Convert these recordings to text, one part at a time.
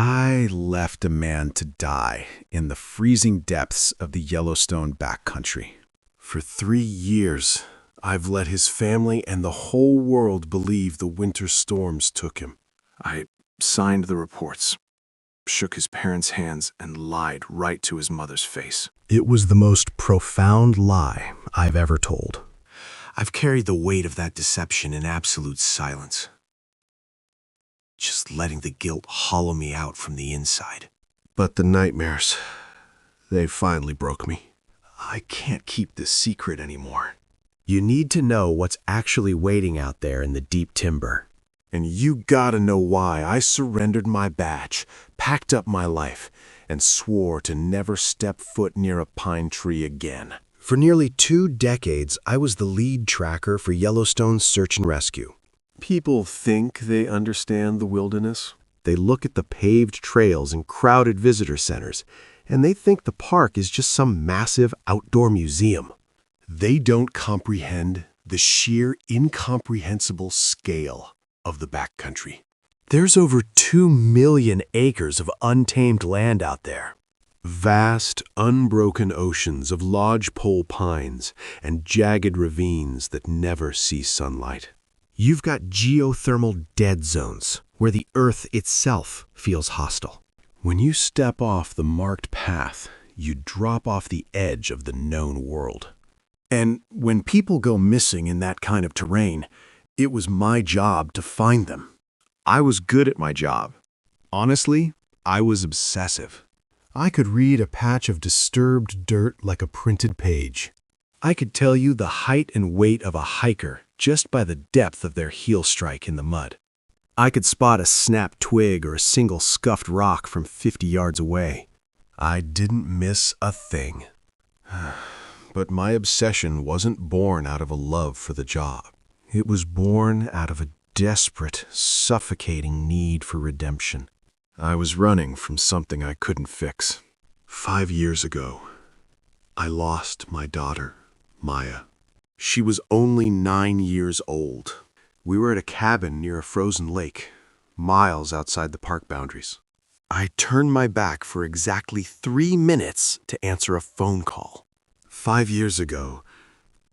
I left a man to die in the freezing depths of the Yellowstone backcountry. For 3 years, I've let his family and the whole world believe the winter storms took him. I signed the reports, shook his parents' hands, and lied right to his mother's face. It was the most profound lie I've ever told. I've carried the weight of that deception in absolute silence, just letting the guilt hollow me out from the inside. But the nightmares, they finally broke me. I can't keep this secret anymore. You need to know what's actually waiting out there in the deep timber. And you gotta know why I surrendered my badge, packed up my life, and swore to never step foot near a pine tree again. For nearly 2 decades, I was the lead tracker for Yellowstone's search and rescue. People think they understand the wilderness. They look at the paved trails and crowded visitor centers, and they think the park is just some massive outdoor museum. They don't comprehend the sheer incomprehensible scale of the backcountry. There's over 2 million acres of untamed land out there. Vast, unbroken oceans of lodgepole pines and jagged ravines that never see sunlight. You've got geothermal dead zones, where the earth itself feels hostile. When you step off the marked path, you drop off the edge of the known world. And when people go missing in that kind of terrain, it was my job to find them. I was good at my job. Honestly, I was obsessive. I could read a patch of disturbed dirt like a printed page. I could tell you the height and weight of a hiker just by the depth of their heel strike in the mud. I could spot a snapped twig or a single scuffed rock from 50 yards away. I didn't miss a thing. But my obsession wasn't born out of a love for the job. It was born out of a desperate, suffocating need for redemption. I was running from something I couldn't fix. 5 years ago, I lost my daughter, Maya. She was only 9 years old. We were at a cabin near a frozen lake, miles outside the park boundaries. I turned my back for exactly 3 minutes to answer a phone call. 5 years ago,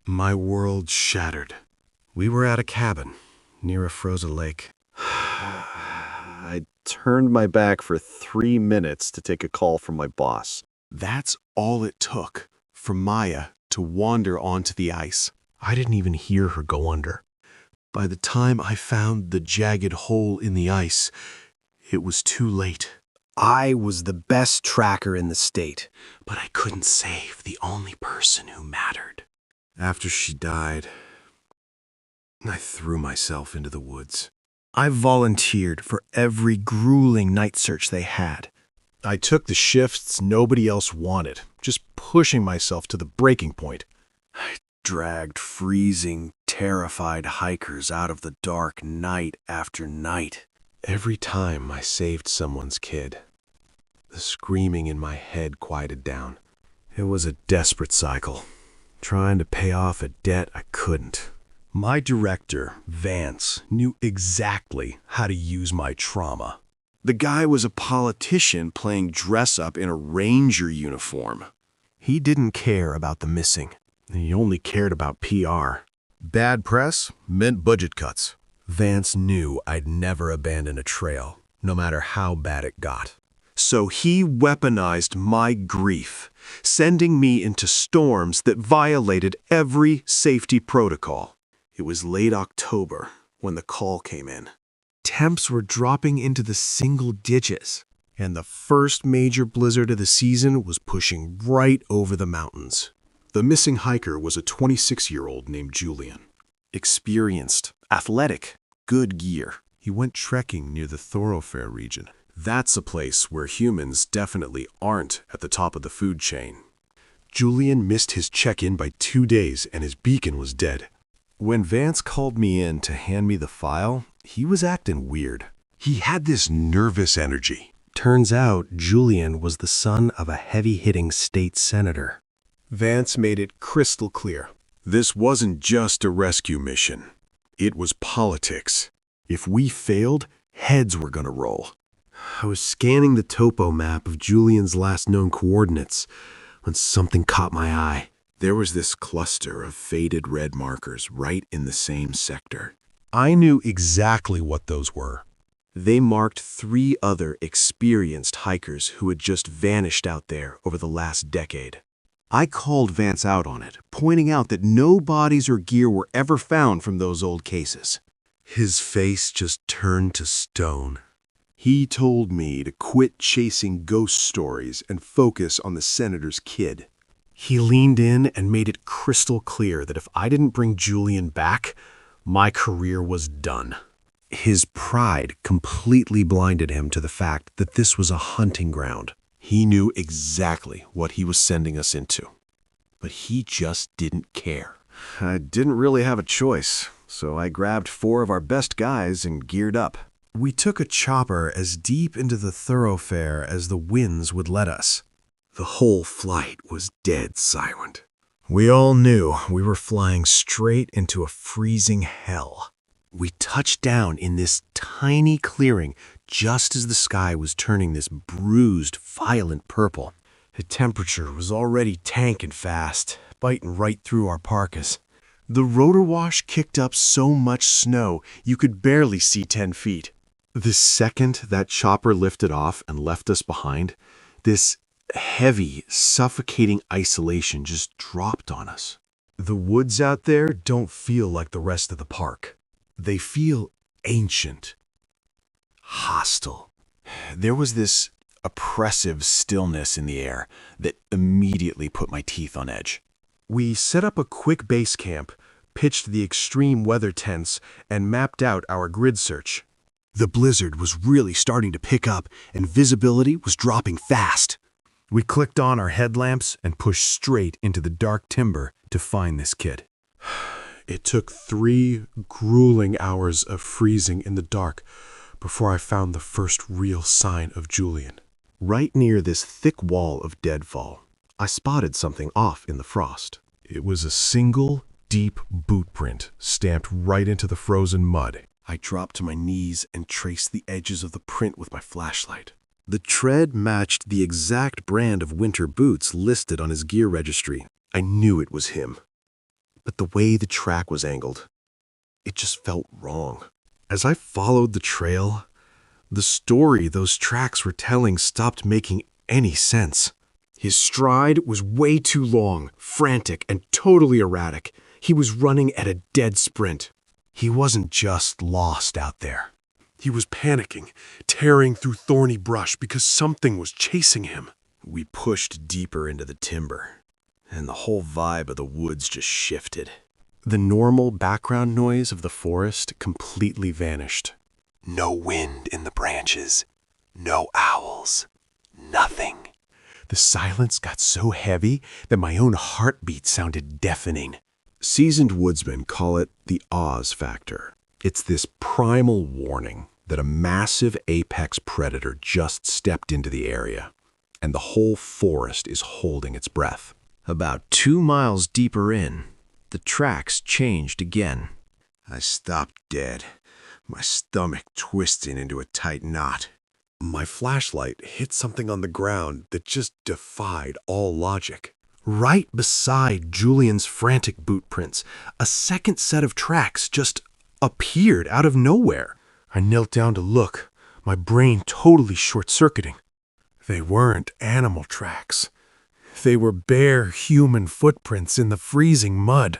my world shattered. We were at a cabin near a frozen lake. I turned my back for 3 minutes to take a call from my boss. That's all it took for Maya to wander onto the ice. I didn't even hear her go under. By the time I found the jagged hole in the ice, it was too late. I was the best tracker in the state, But I couldn't save the only person who mattered. After she died, I threw myself into the woods. I volunteered for every grueling night search they had. I took the shifts nobody else wanted, just pushing myself to the breaking point. I dragged freezing, terrified hikers out of the dark night after night. Every time I saved someone's kid, the screaming in my head quieted down. It was a desperate cycle, trying to pay off a debt I couldn't. My director, Vance, knew exactly how to use my trauma. The guy was a politician playing dress-up in a ranger uniform. He didn't care about the missing. He only cared about PR. Bad press meant budget cuts. Vance knew I'd never abandon a trail, no matter how bad it got. So he weaponized my grief, sending me into storms that violated every safety protocol. It was late October when the call came in. Temps were dropping into the single digits, and the first major blizzard of the season was pushing right over the mountains. The missing hiker was a 26-year-old named Julian. Experienced, athletic, good gear. He went trekking near the Thorofare region. That's a place where humans definitely aren't at the top of the food chain. Julian missed his check-in by 2 days and his beacon was dead. When Vance called me in to hand me the file, he was acting weird. He had this nervous energy. Turns out Julian was the son of a heavy-hitting state senator. Vance made it crystal clear. This wasn't just a rescue mission. It was politics. If we failed, heads were gonna roll. I was scanning the topo map of Julian's last known coordinates when something caught my eye. There was this cluster of faded red markers right in the same sector. I knew exactly what those were. They marked 3 other experienced hikers who had just vanished out there over the last decade. I called Vance out on it, pointing out that no bodies or gear were ever found from those old cases. His face just turned to stone. He told me to quit chasing ghost stories and focus on the senator's kid. He leaned in and made it crystal clear that if I didn't bring Julian back, my career was done. His pride completely blinded him to the fact that this was a hunting ground. He knew exactly what he was sending us into, but he just didn't care. I didn't really have a choice, so I grabbed 4 of our best guys and geared up. We took a chopper as deep into the Thorofare as the winds would let us. The whole flight was dead silent. We all knew we were flying straight into a freezing hell. We touched down in this tiny clearing just as the sky was turning this bruised, violent purple. The temperature was already tanking fast, biting right through our parkas. The rotor wash kicked up so much snow you could barely see 10 feet. The second that chopper lifted off and left us behind, this heavy, suffocating isolation just dropped on us. The woods out there don't feel like the rest of the park. They feel ancient, hostile. There was this oppressive stillness in the air that immediately put my teeth on edge. We set up a quick base camp, pitched the extreme weather tents, and mapped out our grid search. The blizzard was really starting to pick up, and visibility was dropping fast. We clicked on our headlamps and pushed straight into the dark timber to find this kid. It took 3 grueling hours of freezing in the dark before I found the first real sign of Julian. Right near this thick wall of deadfall, I spotted something off in the frost. It was a single, deep boot print stamped right into the frozen mud. I dropped to my knees and traced the edges of the print with my flashlight. The tread matched the exact brand of winter boots listed on his gear registry. I knew it was him. But the way the track was angled, it just felt wrong. As I followed the trail, the story those tracks were telling stopped making any sense. His stride was way too long, frantic, and totally erratic. He was running at a dead sprint. He wasn't just lost out there. He was panicking, tearing through thorny brush because something was chasing him. We pushed deeper into the timber, and the whole vibe of the woods just shifted. The normal background noise of the forest completely vanished. No wind in the branches, no owls, nothing. The silence got so heavy that my own heartbeat sounded deafening. Seasoned woodsmen call it the Oz factor. It's this primal warning that a massive apex predator just stepped into the area, and the whole forest is holding its breath. About 2 miles deeper in, the tracks changed again. I stopped dead, my stomach twisting into a tight knot. My flashlight hit something on the ground that just defied all logic. Right beside Julian's frantic boot prints, a second set of tracks just appeared out of nowhere. I knelt down to look, my brain totally short-circuiting. They weren't animal tracks. They were bare human footprints in the freezing mud.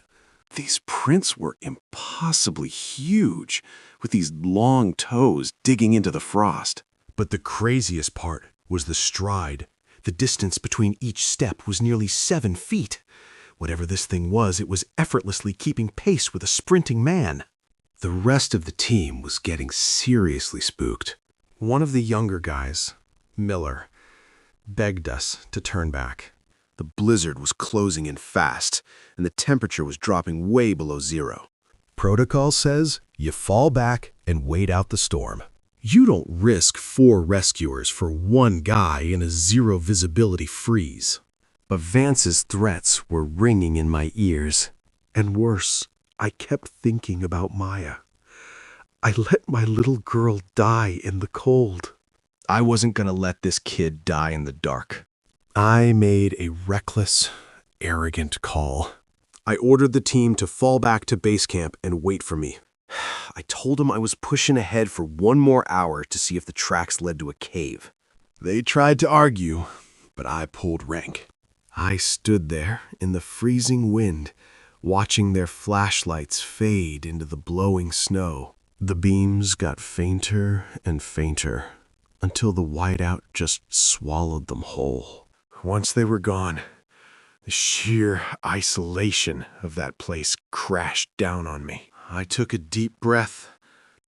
These prints were impossibly huge, with these long toes digging into the frost. But the craziest part was the stride. The distance between each step was nearly 7 feet. Whatever this thing was, it was effortlessly keeping pace with a sprinting man. The rest of the team was getting seriously spooked. One of the younger guys, Miller, begged us to turn back. The blizzard was closing in fast, and the temperature was dropping way below 0. Protocol says you fall back and wait out the storm. You don't risk 4 rescuers for 1 guy in a 0 visibility freeze. But Vance's threats were ringing in my ears. And worse, I kept thinking about Maya. I let my little girl die in the cold. I wasn't going to let this kid die in the dark. I made a reckless, arrogant call. I ordered the team to fall back to base camp and wait for me. I told them I was pushing ahead for one more hour to see if the tracks led to a cave. They tried to argue, but I pulled rank. I stood there in the freezing wind, watching their flashlights fade into the blowing snow. The beams got fainter and fainter until the whiteout just swallowed them whole. Once they were gone, the sheer isolation of that place crashed down on me. I took a deep breath,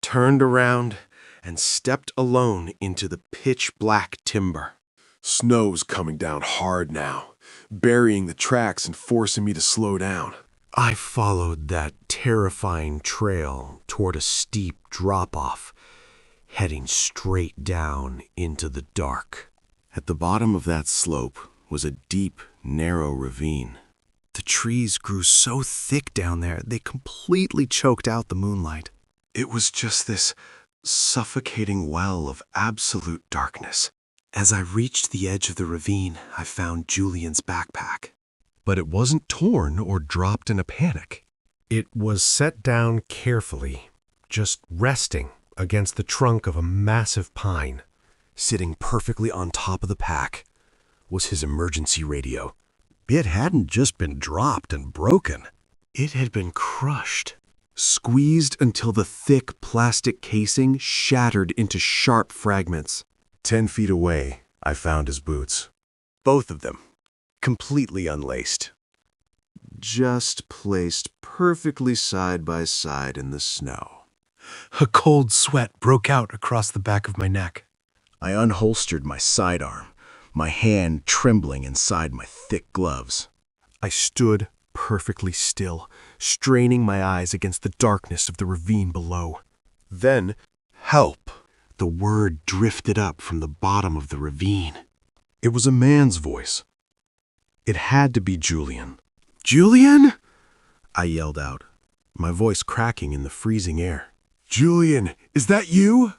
turned around, and stepped alone into the pitch-black timber. Snow's coming down hard now, burying the tracks and forcing me to slow down. I followed that terrifying trail toward a steep drop-off, heading straight down into the dark. At the bottom of that slope was a deep, narrow ravine. The trees grew so thick down there, they completely choked out the moonlight. It was just this suffocating well of absolute darkness. As I reached the edge of the ravine, I found Julian's backpack. But it wasn't torn or dropped in a panic. It was set down carefully, just resting against the trunk of a massive pine. Sitting perfectly on top of the pack was his emergency radio. It hadn't just been dropped and broken. It had been crushed, squeezed until the thick plastic casing shattered into sharp fragments. 10 feet away, I found his boots. Both of them, completely unlaced. Just placed perfectly side by side in the snow. A cold sweat broke out across the back of my neck. I unholstered my sidearm, my hand trembling inside my thick gloves. I stood perfectly still, straining my eyes against the darkness of the ravine below. Then, help! The word drifted up from the bottom of the ravine. It was a man's voice. It had to be Julian. "Julian?" I yelled out, my voice cracking in the freezing air. "Julian, is that you?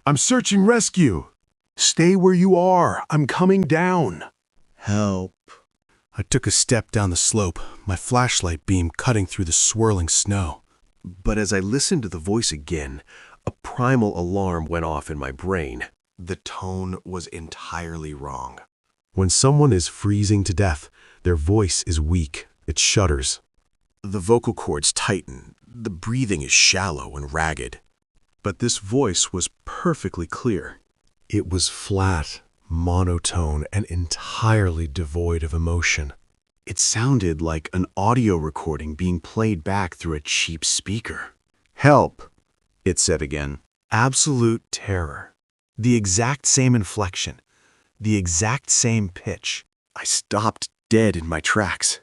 I'm searching rescue. Stay where you are. I'm coming down." "Help." I took a step down the slope, my flashlight beam cutting through the swirling snow. But as I listened to the voice again, a primal alarm went off in my brain. The tone was entirely wrong. When someone is freezing to death, their voice is weak. It shudders. The vocal cords tighten. The breathing is shallow and ragged. But this voice was perfectly clear. It was flat, monotone, and entirely devoid of emotion. It sounded like an audio recording being played back through a cheap speaker. "Help," it said again. Absolute terror. The exact same inflection. The exact same pitch. I stopped dead in my tracks.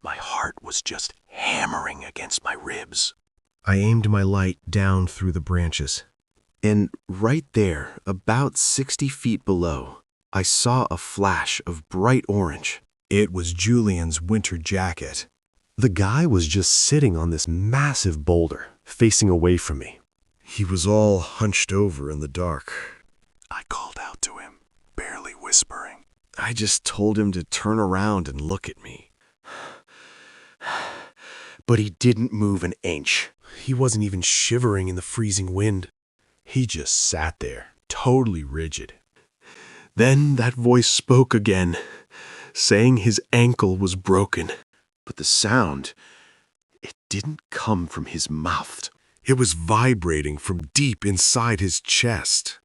My heart was just hammering against my ribs. I aimed my light down through the branches. And right there, about 60 feet below, I saw a flash of bright orange. It was Julian's winter jacket. The guy was just sitting on this massive boulder, facing away from me. He was all hunched over in the dark. I called out to him, barely whispering. I just told him to turn around and look at me. But he didn't move an inch. He wasn't even shivering in the freezing wind. He just sat there, totally rigid. Then that voice spoke again, saying his ankle was broken. But the sound, it didn't come from his mouth. It was vibrating from deep inside his chest.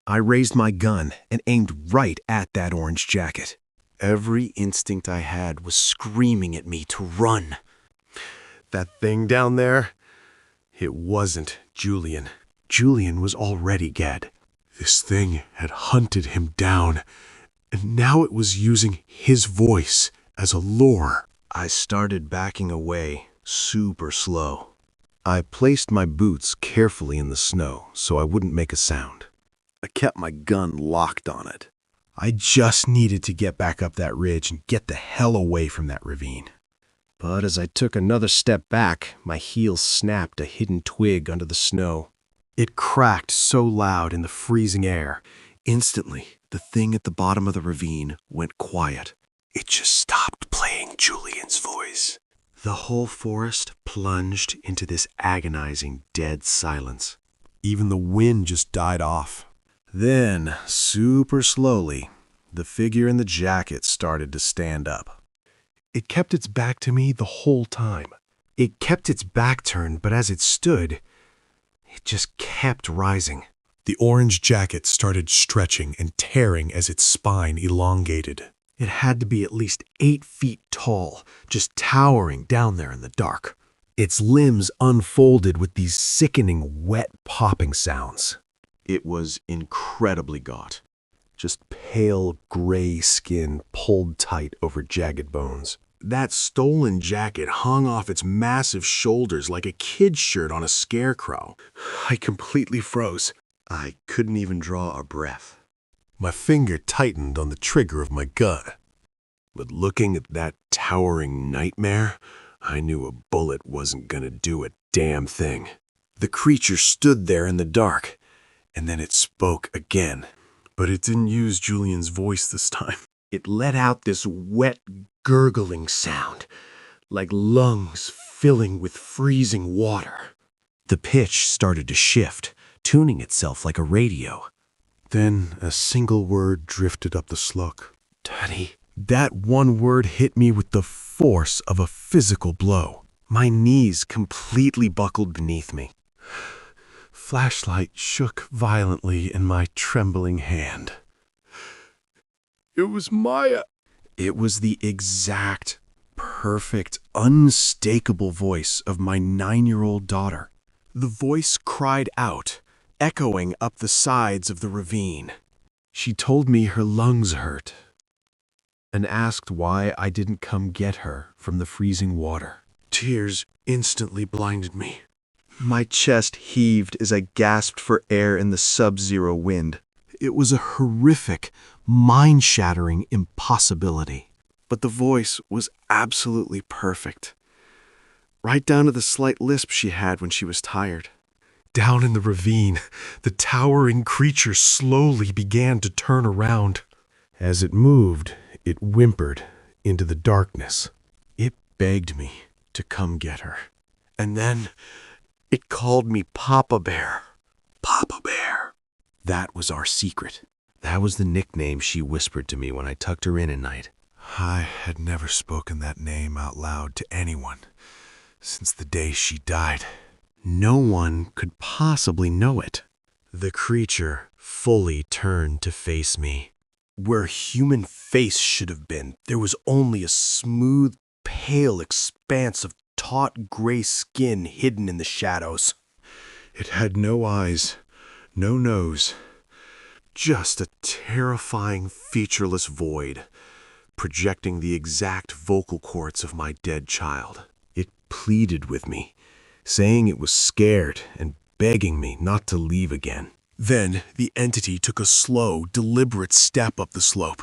I raised my gun and aimed right at that orange jacket. Every instinct I had was screaming at me to run. That thing down there, it wasn't Julian. Julian was already dead. This thing had hunted him down, and now it was using his voice as a lure. I started backing away, super slow. I placed my boots carefully in the snow so I wouldn't make a sound. I kept my gun locked on it. I just needed to get back up that ridge and get the hell away from that ravine. But as I took another step back, my heels snapped a hidden twig under the snow. It cracked so loud in the freezing air, Instantly, the thing at the bottom of the ravine went quiet. It just stopped playing Julian's voice. The whole forest plunged into this agonizing, dead silence. Even the wind just died off. Then, super slowly, the figure in the jacket started to stand up. It kept its back to me the whole time. It kept its back turned, but as it stood, it just kept rising. The orange jacket started stretching and tearing as its spine elongated. It had to be at least 8 feet tall, just towering down there in the dark. Its limbs unfolded with these sickening, wet popping sounds. It was incredibly gaunt. Just pale gray skin pulled tight over jagged bones. That stolen jacket hung off its massive shoulders like a kid's shirt on a scarecrow. I completely froze. I couldn't even draw a breath. My finger tightened on the trigger of my gun. But looking at that towering nightmare, I knew a bullet wasn't gonna do a damn thing. The creature stood there in the dark, and then it spoke again. But it didn't use Julian's voice this time. It let out this wet, gurgling sound, like lungs filling with freezing water. The pitch started to shift, tuning itself like a radio. Then a single word drifted up the slope. Daddy. That one word hit me with the force of a physical blow. My knees completely buckled beneath me. Flashlight shook violently in my trembling hand. It was Maya. It was the exact, perfect, unmistakable voice of my 9-year-old daughter. The voice cried out, echoing up the sides of the ravine. She told me her lungs hurt and asked why I didn't come get her from the freezing water. Tears instantly blinded me. My chest heaved as I gasped for air in the sub-zero wind. It was a horrific, mind-shattering impossibility. But the voice was absolutely perfect. Right down to the slight lisp she had when she was tired. Down in the ravine, the towering creature slowly began to turn around. As it moved, it whimpered into the darkness. It begged me to come get her. And then it called me Papa Bear. Papa Bear. That was our secret. That was the nickname she whispered to me when I tucked her in at night. I had never spoken that name out loud to anyone since the day she died. No one could possibly know it. The creature fully turned to face me. Where human face should have been, there was only a smooth, pale expanse of taut gray skin hidden in the shadows. It had no eyes, no nose, just a terrifying, featureless void, projecting the exact vocal cords of my dead child. It pleaded with me, saying it was scared and begging me not to leave again. Then the entity took a slow, deliberate step up the slope.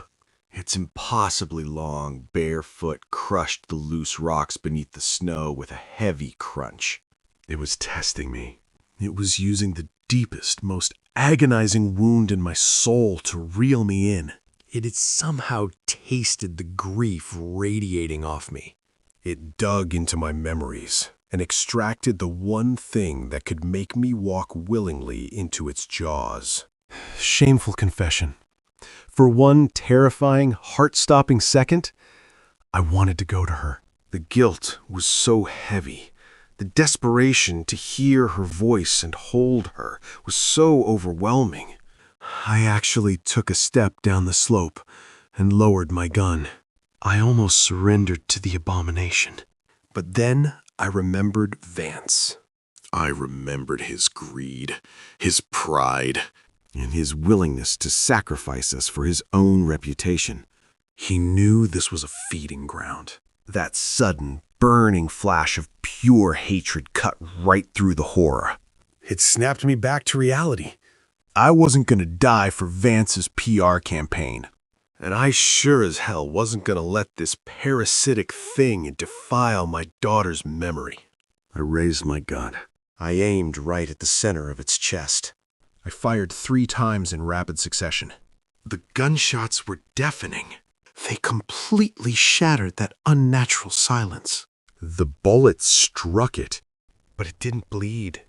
Its impossibly long, bare foot crushed the loose rocks beneath the snow with a heavy crunch. It was testing me. It was using the deepest, most agonizing wound in my soul to reel me in. It had somehow tasted the grief radiating off me. It dug into my memories and extracted the one thing that could make me walk willingly into its jaws. Shameful confession. For one terrifying, heart-stopping second, I wanted to go to her. The guilt was so heavy. The desperation to hear her voice and hold her was so overwhelming. I actually took a step down the slope and lowered my gun. I almost surrendered to the abomination. But then I remembered Vance. I remembered his greed, his pride, and his willingness to sacrifice us for his own reputation. He knew this was a feeding ground. That sudden, burning flash of pure hatred cut right through the horror. It snapped me back to reality. I wasn't going to die for Vance's PR campaign. And I sure as hell wasn't going to let this parasitic thing defile my daughter's memory. I raised my gun. I aimed right at the center of its chest. I fired 3 times in rapid succession. The gunshots were deafening. They completely shattered that unnatural silence. The bullet struck it, but it didn't bleed.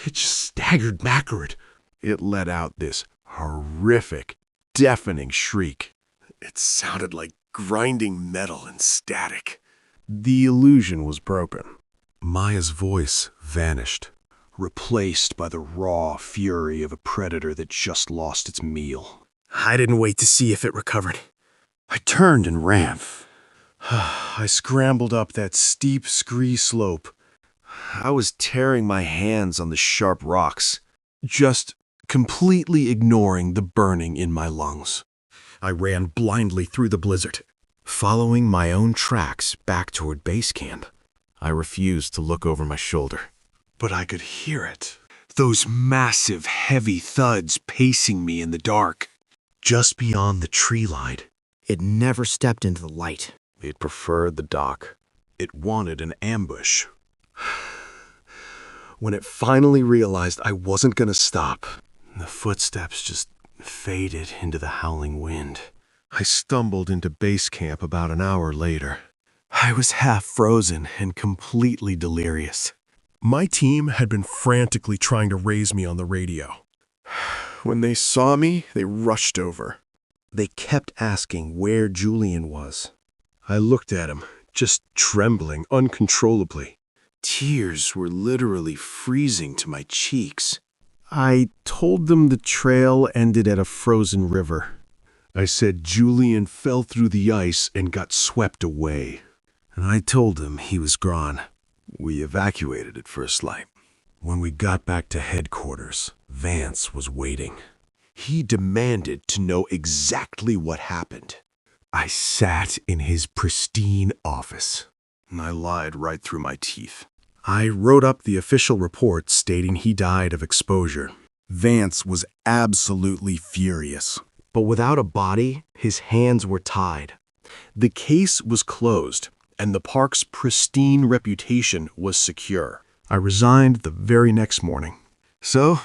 It just staggered backward. It let out this horrific, deafening shriek. It sounded like grinding metal and static. The illusion was broken. Maya's voice vanished, replaced by the raw fury of a predator that just lost its meal. I didn't wait to see if it recovered. I turned and ran. I scrambled up that steep scree slope. I was tearing my hands on the sharp rocks, just completely ignoring the burning in my lungs. I ran blindly through the blizzard, following my own tracks back toward base camp. I refused to look over my shoulder. But I could hear it. Those massive, heavy thuds pacing me in the dark. Just beyond the tree line. It never stepped into the light. It preferred the dock. It wanted an ambush. When it finally realized I wasn't going to stop, the footsteps just faded into the howling wind. I stumbled into base camp about an hour later. I was half frozen and completely delirious. My team had been frantically trying to raise me on the radio. When they saw me, they rushed over. They kept asking where Julian was. I looked at him, just trembling uncontrollably. Tears were literally freezing to my cheeks. I told them the trail ended at a frozen river. I said Julian fell through the ice and got swept away. And I told him he was gone. We evacuated at first light. When we got back to headquarters, Vance was waiting. He demanded to know exactly what happened. I sat in his pristine office, and I lied right through my teeth. I wrote up the official report stating he died of exposure. Vance was absolutely furious. But without a body, his hands were tied. The case was closed, and the park's pristine reputation was secure. I resigned the very next morning. So,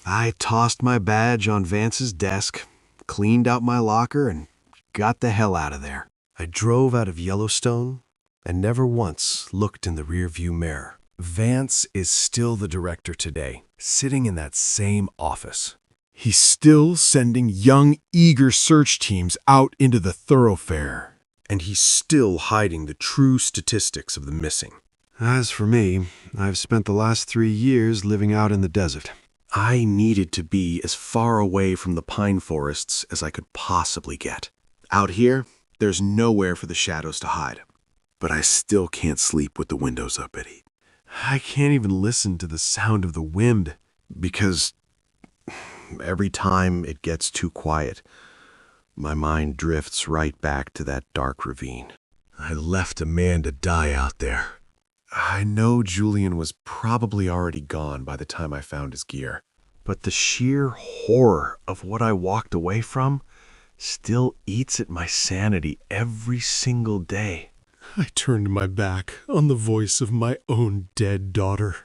I tossed my badge on Vance's desk, cleaned out my locker, and got the hell out of there. I drove out of Yellowstone and never once looked in the rearview mirror. Vance is still the director today, sitting in that same office. He's still sending young, eager search teams out into the Thorofare. And he's still hiding the true statistics of the missing. As for me, I've spent the last 3 years living out in the desert. I needed to be as far away from the pine forests as I could possibly get. Out here, there's nowhere for the shadows to hide. But I still can't sleep with the windows up, Eddie. I can't even listen to the sound of the wind, because every time it gets too quiet, my mind drifts right back to that dark ravine. I left a man to die out there. I know Julian was probably already gone by the time I found his gear, but the sheer horror of what I walked away from still eats at my sanity every single day. I turned my back on the voice of my own dead daughter,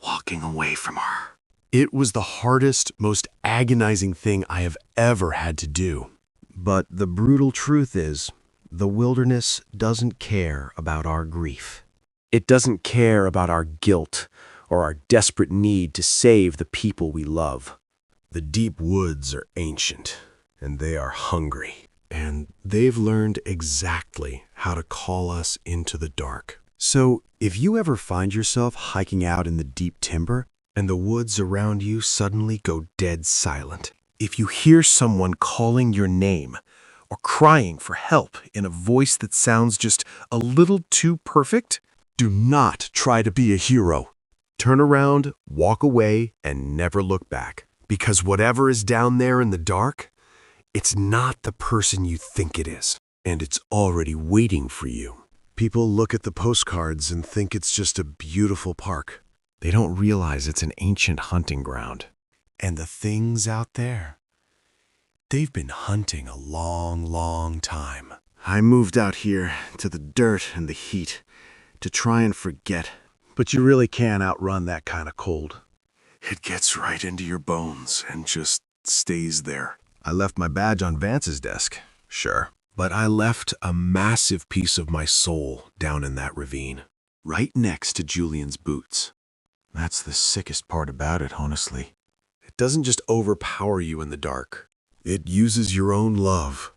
walking away from her. It was the hardest, most agonizing thing I have ever had to do. But the brutal truth is, the wilderness doesn't care about our grief. It doesn't care about our guilt or our desperate need to save the people we love. The deep woods are ancient, and they are hungry. And they've learned exactly how to call us into the dark. So if you ever find yourself hiking out in the deep timber, and the woods around you suddenly go dead silent, if you hear someone calling your name or crying for help in a voice that sounds just a little too perfect, do not try to be a hero. Turn around, walk away, and never look back. Because whatever is down there in the dark, it's not the person you think it is, and it's already waiting for you. People look at the postcards and think it's just a beautiful park. They don't realize it's an ancient hunting ground. And the things out there, they've been hunting a long, long time. I moved out here to the dirt and the heat to try and forget. But you really can't outrun that kind of cold. It gets right into your bones and just stays there. I left my badge on Vance's desk, sure, but I left a massive piece of my soul down in that ravine, Right next to Julian's boots. That's the sickest part about it, honestly. It doesn't just overpower you in the dark. It uses your own love,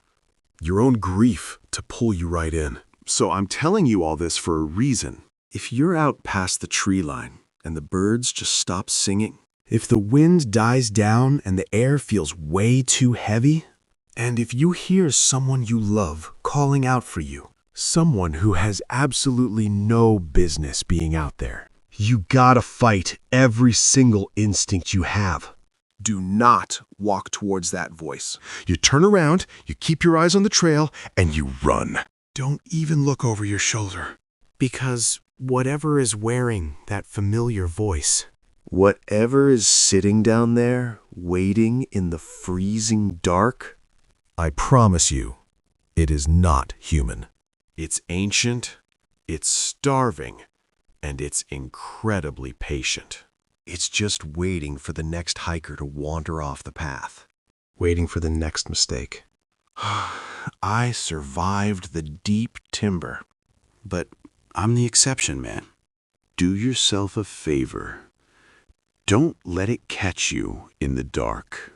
your own grief to pull you right in. So I'm telling you all this for a reason. If you're out past the tree line and the birds just stop singing, If the wind dies down and the air feels way too heavy, and if you hear someone you love calling out for you, someone who has absolutely no business being out there, you gotta fight every single instinct you have. do not walk towards that voice. You turn around, you keep your eyes on the trail, and you run. Don't even look over your shoulder. Because whatever is wearing that familiar voice, Whatever is sitting down there, waiting in the freezing dark, I promise you, it is not human. it's ancient, it's starving, and it's incredibly patient. It's just waiting for the next hiker to wander off the path, waiting for the next mistake. I survived the deep timber, but I'm the exception, man. Do yourself a favor. Don't let it catch you in the dark.